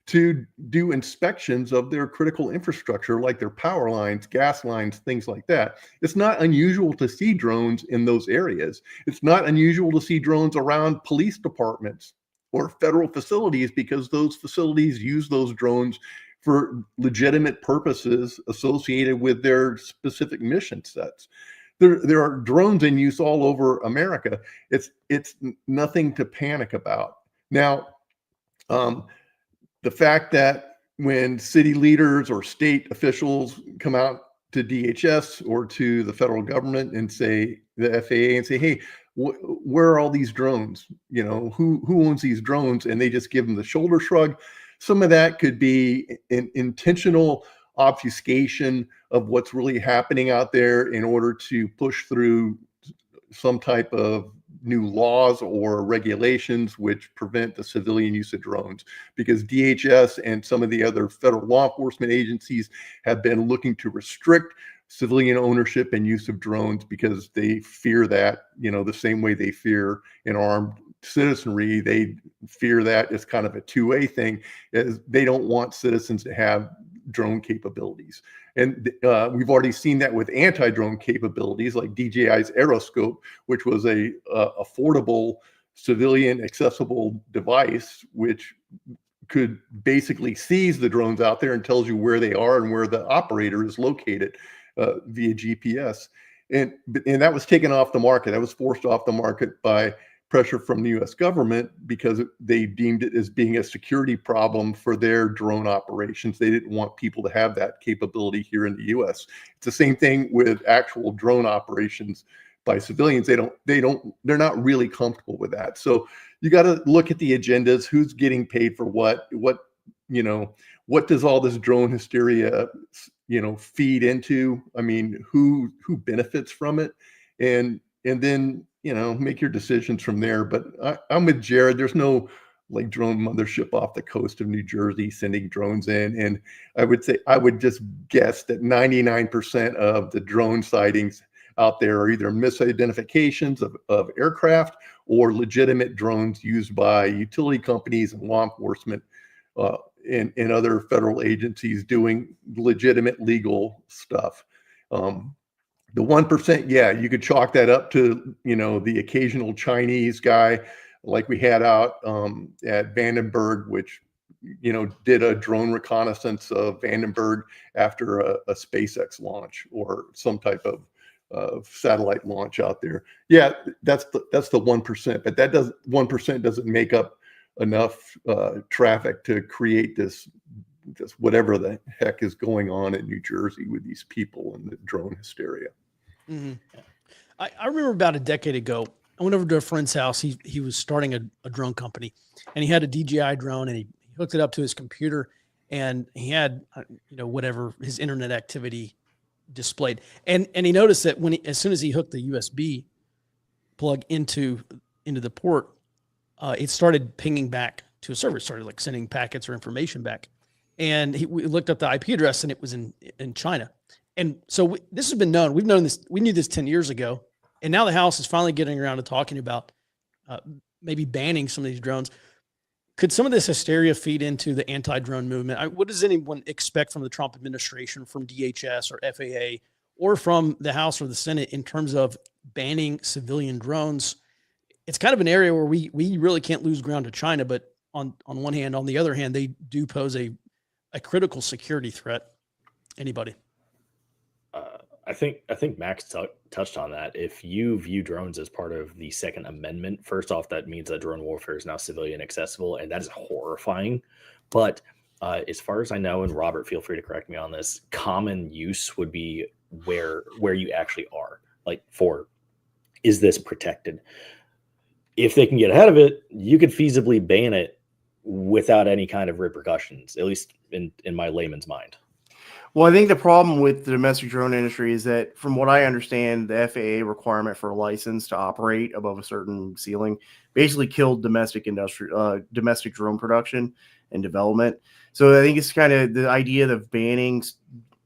to do inspections of their critical infrastructure, like their power lines, gas lines, things like that. It's not unusual to see drones in those areas. It's not unusual to see drones around police departments or federal facilities, because those facilities use those drones for legitimate purposes associated with their specific mission sets. There are drones in use all over America. It's nothing to panic about. Now, the fact that when city leaders or state officials come out to DHS or to the federal government and say, the FAA, and say, hey, where are all these drones? You know, who owns these drones? And they just give them the shoulder shrug. Some of that could be an intentional obfuscation of what's really happening out there in order to push through some type of new laws or regulations which prevent the civilian use of drones, because DHS and some of the other federal law enforcement agencies have been looking to restrict civilian ownership and use of drones, because they fear that, you know, the same way they fear an armed citizenry. They fear that it's kind of a two-way thing, is they don't want citizens to have drone capabilities. And we've already seen that with anti-drone capabilities like DJI's Aeroscope, which was a affordable civilian accessible device, which could basically seize the drones out there and tells you where they are and where the operator is located via GPS. And that was taken off the market. That was forced off the market by pressure from the US government, because they deemed it as being a security problem for their drone operations. They didn't want people to have that capability here in the US. It's the same thing with actual drone operations by civilians. They're not really comfortable with that. So you got to look at the agendas, who's getting paid for what, you know, what does all this drone hysteria, you know, feed into? I mean, who benefits from it? And then, you know, make your decisions from there. But I'm with Jared. There's no like drone mothership off the coast of New Jersey sending drones in. And I would just guess that 99% of the drone sightings out there are either misidentifications of aircraft or legitimate drones used by utility companies and law enforcement and other federal agencies doing legitimate legal stuff. The 1%, yeah, you could chalk that up to, you know, the occasional Chinese guy like we had out at Vandenberg, which, you know, did a drone reconnaissance of Vandenberg after a SpaceX launch or some type of satellite launch out there. Yeah, that's the 1%, but that 1% doesn't make up enough traffic to create this whatever the heck is going on in New Jersey with these people and the drone hysteria. Mm-hmm. I remember about a decade ago, I went over to a friend's house. He was starting a drone company, and he had a DJI drone, and he hooked it up to his computer, and he had, you know, whatever his internet activity displayed. And he noticed that as soon as he hooked the USB plug into the port, it started pinging back to a server. It started like sending packets or information back. And we looked up the IP address, and it was in China. And so this has been known. We've known this. We knew this 10 years ago. And now the House is finally getting around to talking about maybe banning some of these drones. Could some of this hysteria feed into the anti-drone movement? What does anyone expect from the Trump administration, from DHS or FAA, or from the House or the Senate in terms of banning civilian drones? It's kind of an area where we really can't lose ground to China, but on one hand, on the other hand, they do pose a critical security threat. Anybody? I think Max touched on that. If you view drones as part of the Second Amendment, first off, that means that drone warfare is now civilian accessible, and that is horrifying. But as far as I know, and Robert, feel free to correct me on this, common use would be where you actually are. Like, is this protected? If they can get ahead of it, you could feasibly ban it without any kind of repercussions, at least in my layman's mind. Well, I think the problem with the domestic drone industry is that, from what I understand, the FAA requirement for a license to operate above a certain ceiling basically killed domestic drone production and development. So I think it's kind of the idea of banning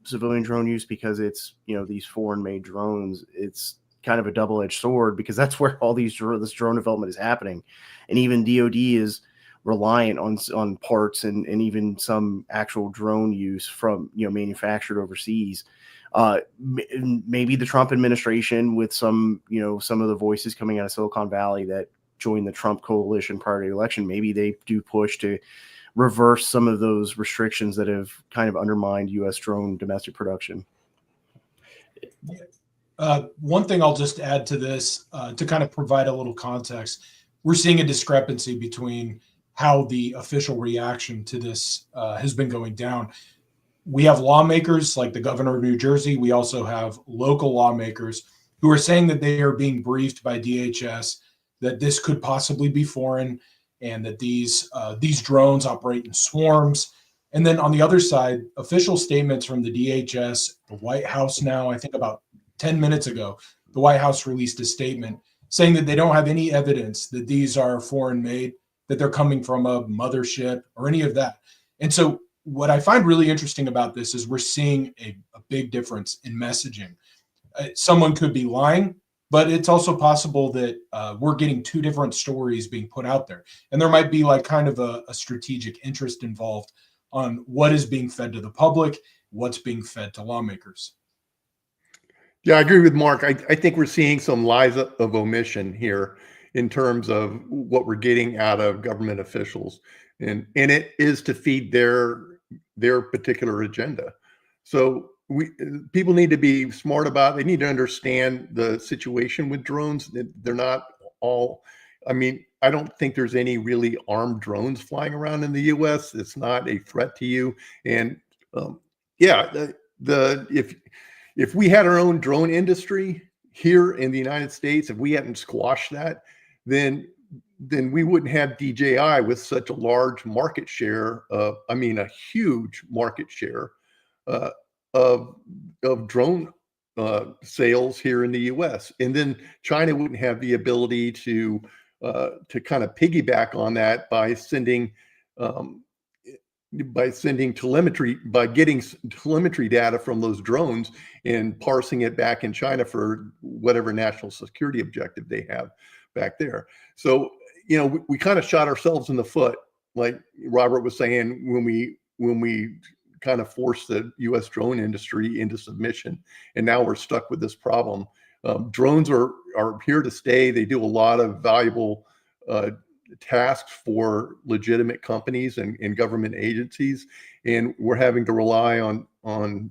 civilian drone use because it's, you know, these foreign-made drones. It's kind of a double-edged sword, because that's where all this drone development is happening. And even DoD is reliant on parts and even some actual drone use from, manufactured overseas. Maybe the Trump administration, with some of the voices coming out of Silicon Valley that joined the Trump coalition prior to the election, maybe they do push to reverse some of those restrictions that have kind of undermined U.S. drone domestic production. One thing I'll just add to this to kind of provide a little context, we're seeing a discrepancy between how the official reaction to this has been going down. We have lawmakers like the governor of New Jersey. We also have local lawmakers who are saying that they are being briefed by DHS that this could possibly be foreign and that these drones operate in swarms. And then on the other side, official statements from the DHS, the White House now, I think about 10 minutes ago, the White House released a statement saying that they don't have any evidence that these are foreign made, that they're coming from a mothership or any of that. And so what I find really interesting about this is we're seeing a big difference in messaging. Someone could be lying, but it's also possible that we're getting two different stories being put out there. And there might be like kind of a strategic interest involved on what is being fed to the public, what's being fed to lawmakers. Yeah, I agree with Mark. I think we're seeing some lies of omission here in terms of what we're getting out of government officials. And it is to feed their particular agenda. So people need to be smart about it. They need to understand the situation with drones. They're not all, I don't think there's any really armed drones flying around in the US. It's not a threat to you. And if we had our own drone industry here in the United States, if we hadn't squashed that, then we wouldn't have DJI with such a large market share, a huge market share of drone sales here in the US. And then China wouldn't have the ability to kind of piggyback on that by sending telemetry, by getting telemetry data from those drones and parsing it back in China for whatever national security objective they have back there. So, we kind of shot ourselves in the foot, like Robert was saying, when we kind of forced the U.S. drone industry into submission, and now we're stuck with this problem. Drones are here to stay. They do a lot of valuable tasks for legitimate companies and government agencies, and we're having to rely on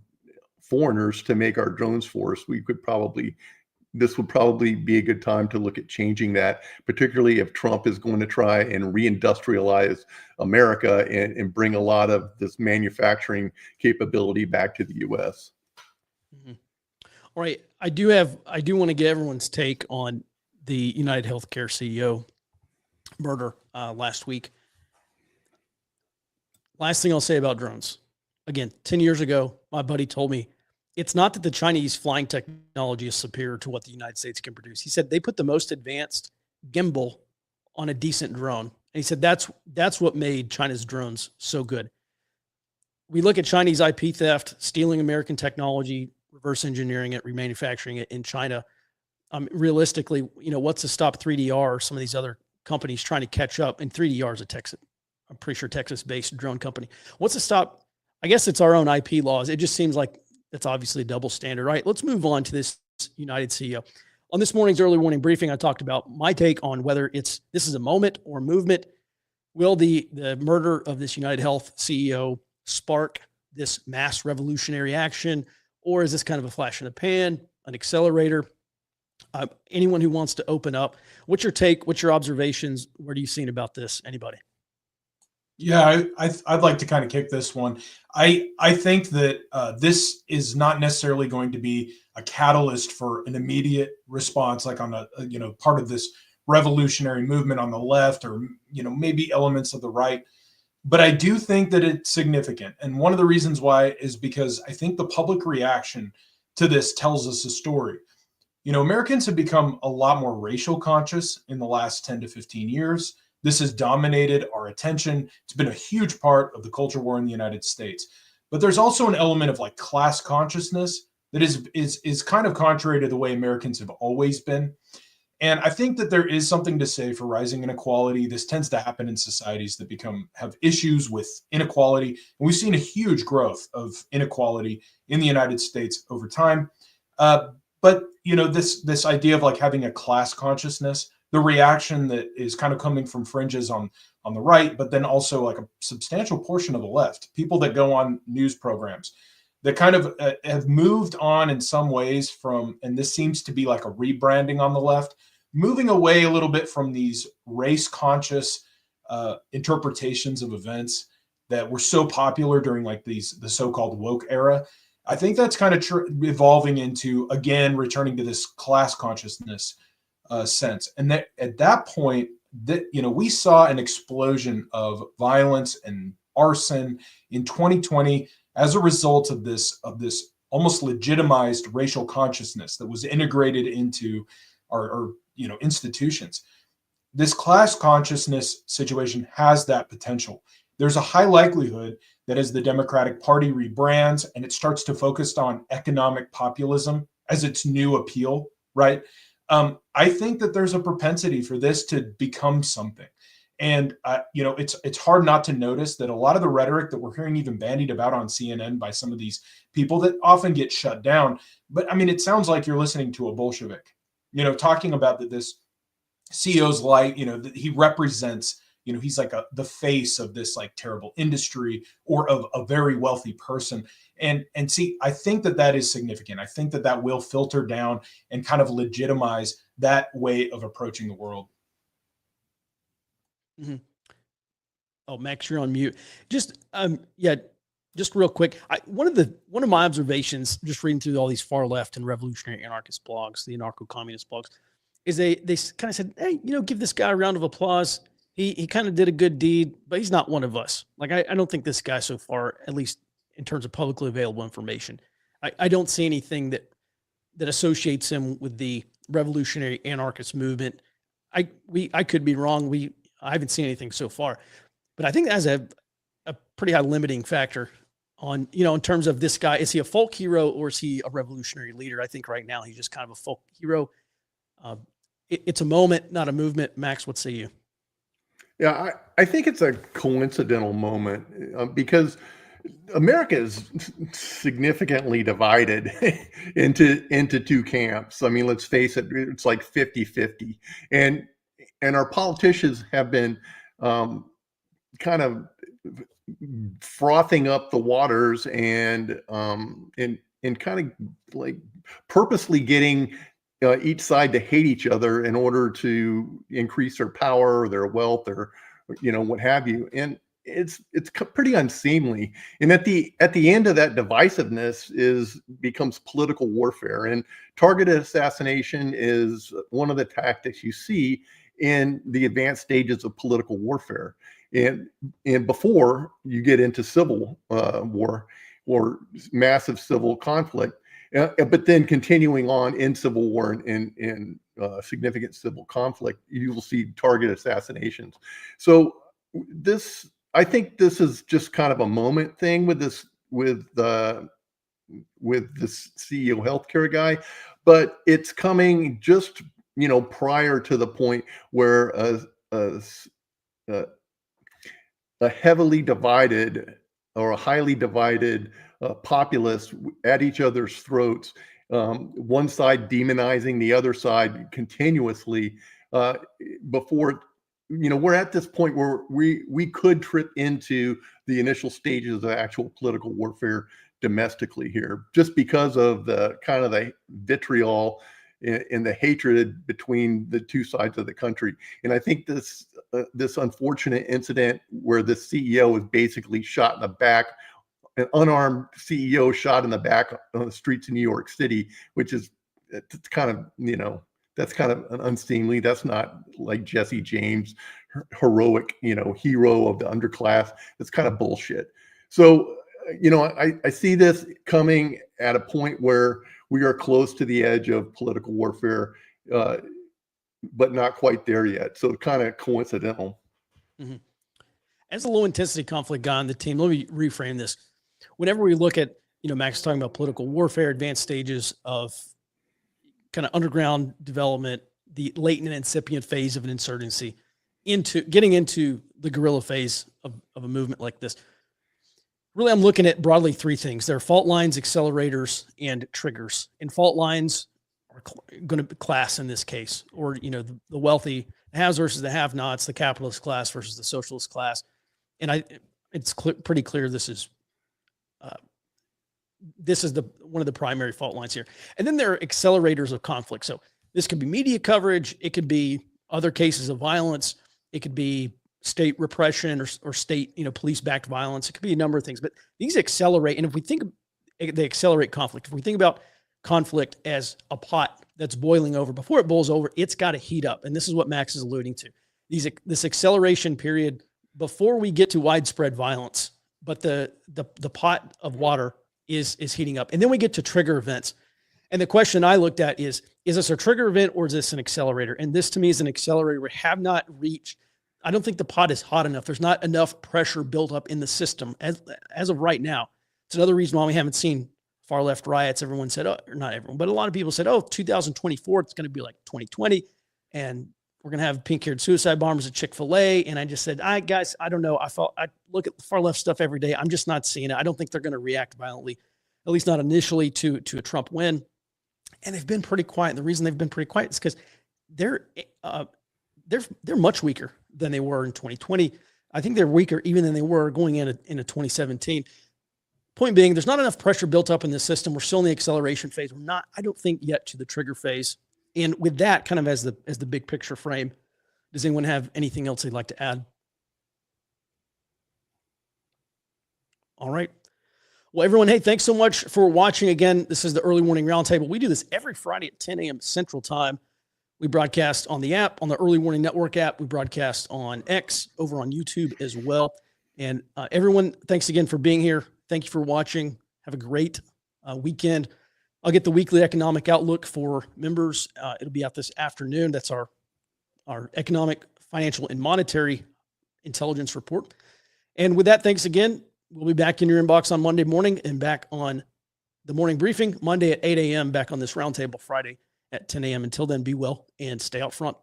foreigners to make our drones for us. This would probably be a good time to look at changing that, particularly if Trump is going to try and reindustrialize America and bring a lot of this manufacturing capability back to the U.S. Mm-hmm. All right. I do want to get everyone's take on the United Healthcare CEO murder last week. Last thing I'll say about drones. Again, 10 years ago, my buddy told me, it's not that the Chinese flying technology is superior to what the United States can produce. He said they put the most advanced gimbal on a decent drone. And he said that's what made China's drones so good. We look at Chinese IP theft, stealing American technology, reverse engineering it, remanufacturing it in China. Realistically, what's to stop 3DR or some of these other companies trying to catch up? And 3DR is I'm pretty sure Texas-based drone company. What's to stop? I guess it's our own IP laws. It just seems like it's obviously a double standard, right? Let's move on to this United CEO. On this morning's early morning briefing, I talked about my take on whether this is a moment or movement. Will the murder of this United Health CEO spark this mass revolutionary action, or is this kind of a flash in the pan, an accelerator? Anyone who wants to open up, what's your take? What's your observations? What are you seeing about this? Anybody? Yeah, I'd like to kind of kick this one. I think that this is not necessarily going to be a catalyst for an immediate response, like on a part of this revolutionary movement on the left, or maybe elements of the right. But I do think that it's significant, and one of the reasons why is because I think the public reaction to this tells us a story. Americans have become a lot more racial conscious in the last 10 to 15 years. This has dominated our attention. It's been a huge part of the culture war in the United States. But there's also an element of like class consciousness that is kind of contrary to the way Americans have always been. And I think that there is something to say for rising inequality. This tends to happen in societies that have issues with inequality. And we've seen a huge growth of inequality in the United States over time. But this idea of like having a class consciousness, the reaction that is kind of coming from fringes on the right, but then also like a substantial portion of the left, people that go on news programs that kind of have moved on in some ways from, and this seems to be like a rebranding on the left, moving away a little bit from these race conscious interpretations of events that were so popular during like the so-called woke era. I think that's kind of evolving into, again, returning to this class consciousness sense. And that at that point, that we saw an explosion of violence and arson in 2020 as a result of this almost legitimized racial consciousness that was integrated into our institutions. This class consciousness situation has that potential. There's a high likelihood that as the Democratic Party rebrands and it starts to focus on economic populism as its new appeal, right? I think that there's a propensity for this to become something. And, it's hard not to notice that a lot of the rhetoric that we're hearing even bandied about on CNN by some of these people that often get shut down. But I mean, it sounds like you're listening to a Bolshevik, talking about that this CEO's light, that he represents, he's like the face of this like terrible industry or of a very wealthy person. And see, I think that is significant. I think that will filter down and kind of legitimize that way of approaching the world. Mm-hmm. Oh, Max, you're on mute. Just real quick. One of my observations, just reading through all these far left and revolutionary anarchist blogs, the anarcho-communist blogs, is they kind of said, hey, give this guy a round of applause. He kind of did a good deed, but he's not one of us. Like, I don't think this guy so far, at least in terms of publicly available information, I don't see anything that associates him with the revolutionary anarchist movement. I could be wrong. I haven't seen anything so far, but I think that has a pretty high limiting factor on, in terms of this guy. Is he a folk hero or is he a revolutionary leader? I think right now he's just kind of a folk hero. It's a moment, not a movement. Max, what say you? Yeah, I think it's a coincidental moment because America is significantly divided into two camps. I mean, let's face it, it's like 50-50. And our politicians have been kind of frothing up the waters and kind of like purposely getting each side to hate each other in order to increase their power or their wealth or what have you. And it's pretty unseemly. And at the end of that divisiveness becomes political warfare, and targeted assassination is one of the tactics you see in the advanced stages of political warfare. And before you get into civil war or massive civil conflict, but then continuing on in civil war and significant civil conflict, you will see target assassinations. So I think this is just kind of a moment thing with this CEO healthcare guy, but it's coming just prior to the point where a heavily divided or a highly divided populace at each other's throats, one side demonizing the other side continuously, before we're at this point where we could trip into the initial stages of actual political warfare domestically here, just because of the kind of the vitriol and the hatred between the two sides of the country. And I think this unfortunate incident where the CEO was basically shot in the back, an unarmed CEO shot in the back on the streets of New York City, which is kind of, that's kind of unseemly. That's not like Jesse James, heroic, hero of the underclass. That's kind of bullshit. So, I see this coming at a point where we are close to the edge of political warfare, but not quite there yet. So kind of coincidental. Mm-hmm. As a low intensity conflict guy on the team, let me reframe this. Whenever we look at, Max talking about political warfare, advanced stages of kind of underground development, the latent and incipient phase of an insurgency into getting into the guerrilla phase of a movement like this. Really, I'm looking at broadly three things. There are fault lines, accelerators, and triggers. And fault lines are going to be class in this case, or, you know, the wealthy, the haves versus the have-nots, the capitalist class versus the socialist class. And it's pretty clear this is one of the primary fault lines here. And then there are accelerators of conflict. So this could be media coverage. It could be other cases of violence. It could be state repression or state, you know, police-backed violence. It could be a number of things, but these accelerate. And if we think they accelerate conflict, if we think about conflict as a pot that's boiling over, before it boils over, it's got to heat up. And this is what Max is alluding to. This acceleration period before we get to widespread violence, but the pot of water is heating up. And then we get to trigger events. And the question I looked at is this a trigger event or is this an accelerator? And this to me is an accelerator. We have not reached, I don't think the pot is hot enough. There's not enough pressure built up in the system as of right now. It's another reason why we haven't seen far left riots. Everyone said, oh, or not everyone, but a lot of people said, oh, 2024, it's going to be like 2020. And we're going to have pink-haired suicide bombers at Chick-fil-A. And I just said, guys, I don't know. I look at the far left stuff every day. I'm just not seeing it. I don't think they're going to react violently, at least not initially, to a Trump win. And they've been pretty quiet. And the reason they've been pretty quiet is because they're much weaker than they were in 2020. I think they're weaker even than they were going into 2017. Point being, there's not enough pressure built up in the system. We're still in the acceleration phase. We're not, I don't think, yet to the trigger phase. And with that kind of as the big picture frame, does anyone have anything else they'd like to add? All right. Well, everyone, hey, thanks so much for watching. Again, this is the Early Warning Roundtable. We do this every Friday at 10 a.m. Central Time. We broadcast on the app, on the Early Warning Network app. We broadcast on X, over on YouTube as well. And everyone, thanks again for being here. Thank you for watching. Have a great weekend. I'll get the weekly economic outlook for members. It'll be out this afternoon. That's our economic, financial, and monetary intelligence report. And with that, thanks again. We'll be back in your inbox on Monday morning and back on the morning briefing Monday at 8 a.m. back on this roundtable Friday at 10 a.m. Until then, be well and stay out front.